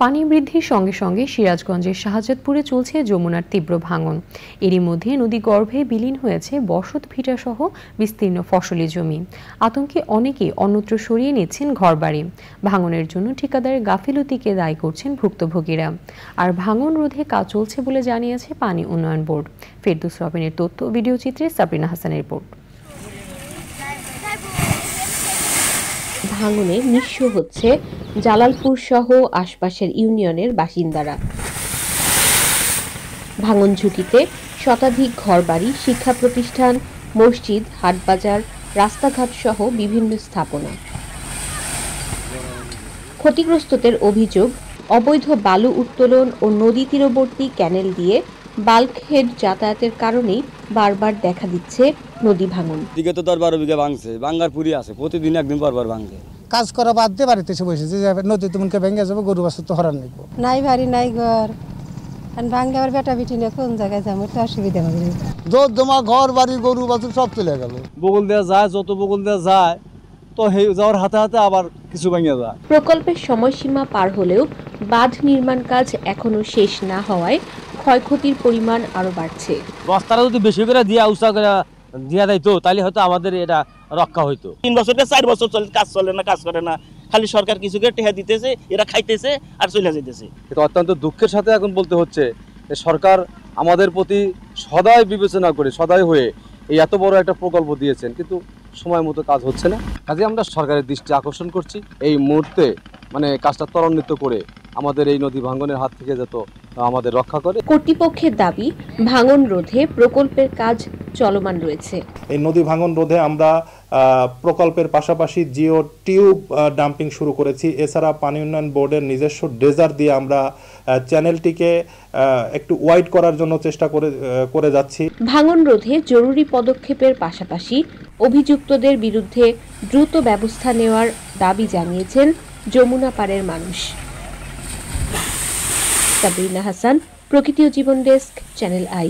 পানি বৃদ্ধির সঙ্গে সঙ্গে সিরাজগঞ্জের শাহজাদপুরে চলছে যমুনার তীব্র ভাঙন। এরই মধ্যে নদী গর্ভে বিলীন হয়েছে বসত ভিটা সহ বিস্তীর্ণ ফসলি জমি। আতঙ্কে অনেকেই অন্যত্র সরিয়ে নিচ্ছেন ঘরবাড়ি। ভাঙনের জন্য ঠিকাদারের গাফিলতিকে দায়ী করছেন ভুক্তভোগীরা। আর ভাঙন রোধে কাজ চলছে বলে জানিয়েছে পানি উন্নয়ন বোর্ড। ফেরদৌস রবিনের তথ্য ভিডিও চিত্রে সাবরিনা হাসানের রিপোর্ট। ভাঙনে নিঃস্ব হচ্ছে জালালপুর সহ আশপাশের ইউনিয়নের বাসিন্দারা। ভাঙন ঝুঁকিতে শতাধিক ঘরবাড়ি, শিক্ষা প্রতিষ্ঠান, মসজিদ, হাটবাজার, রাস্তাঘাট সহ বিভিন্ন স্থাপনা। ক্ষতিগ্রস্তদের অভিযোগ, অবৈধ বালু উত্তোলন ও নদী তীরবর্তী ক্যানেল দিয়ে বাল্কহেড যাতায়াতের কারণেই বারবার দেখা দিচ্ছে নদী ভাঙন। দিকে তো 10-12 বিঘা ভাঙছে, ভাঙ্গার পুরি আছে, প্রতিদিন একদিন পরপর ভাঙছে। কাজ করা বাদ দিয়ে বাড়িতে এসে বসেছে যে নদী তুমনকে ভেঙে যাবে, গরু বাছুর তো হরান নিব। নাই বাড়ি নাই ঘর, ভাঙ্গে আবার বেটা বিটি নিয়ে কোন জায়গায় যাবো, তো অসুবিধা হবে। জমা ঘর বাড়ি গরু বাছুর সব চলে গেল। বগল দেওয়া যায়, যত বগল দেওয়া যায় তো যাওয়ার হাতে হাতে আবার কিছু ভেঙে যায়। প্রকল্পের সময়সীমা পার হলেও বাঁধ নির্মাণ কাজ এখনো শেষ না হওয়ায় ক্ষয়ক্ষতির পরিমাণ আরো বাড়ছে। রাস্তাটা যদি বেশি করে দিয়া উঁচা করে দিয়া দেয় তো তাহলে হয়তো আমাদের এটা রক্ষা হইতো। 3 বছর 4 বছর চলে, কাজ চলে না, কাজ করে না, খালি সরকার কিছু করে টেহা দিতেছে, এরা খাইতেছে আর চলে যাইতেছে। এটা অত্যন্ত দুঃখের সাথে এখন বলতে হচ্ছে যে সরকার আমাদের প্রতি সদাই বিবেচনা করে সদাই হয়ে এই এত বড় একটা প্রকল্প দিয়েছেন, কিন্তু সময় মতো কাজ হচ্ছে না। কাজে আমরা সরকারের দৃষ্টি আকর্ষণ করছি এই মুহূর্তে কাজটা ত্বরান্বিত করে আমাদের এই নদী ভাঙনের হাত থেকে যত আমাদের রক্ষা করে। কর্তৃপক্ষের দাবি, ভাঙন রোধে প্রকল্পের কাজ চলমান রয়েছে। এই নদী ভাঙন রোধে আমরা প্রকল্পের পাশাপাশি জিও টিউব ডাম্পিং শুরু করেছি। এছাড়া পানি উন্নয়ন বোর্ডের নিজস্ব ড্রেজার দিয়ে আমরা চ্যানেলটিকে একটু ওয়াইড করার জন্য চেষ্টা করে যাচ্ছি। ভাঙন রোধে জরুরি পদক্ষেপের পাশাপাশি অভিযুক্তদের বিরুদ্ধে দ্রুত ব্যবস্থা নেওয়ার দাবি জানিয়েছেন যমুনা পাড়ের মানুষ। সাবরিনা হাসান, প্রকৃতি ও জীবন ডেস্ক, চ্যানেল আই।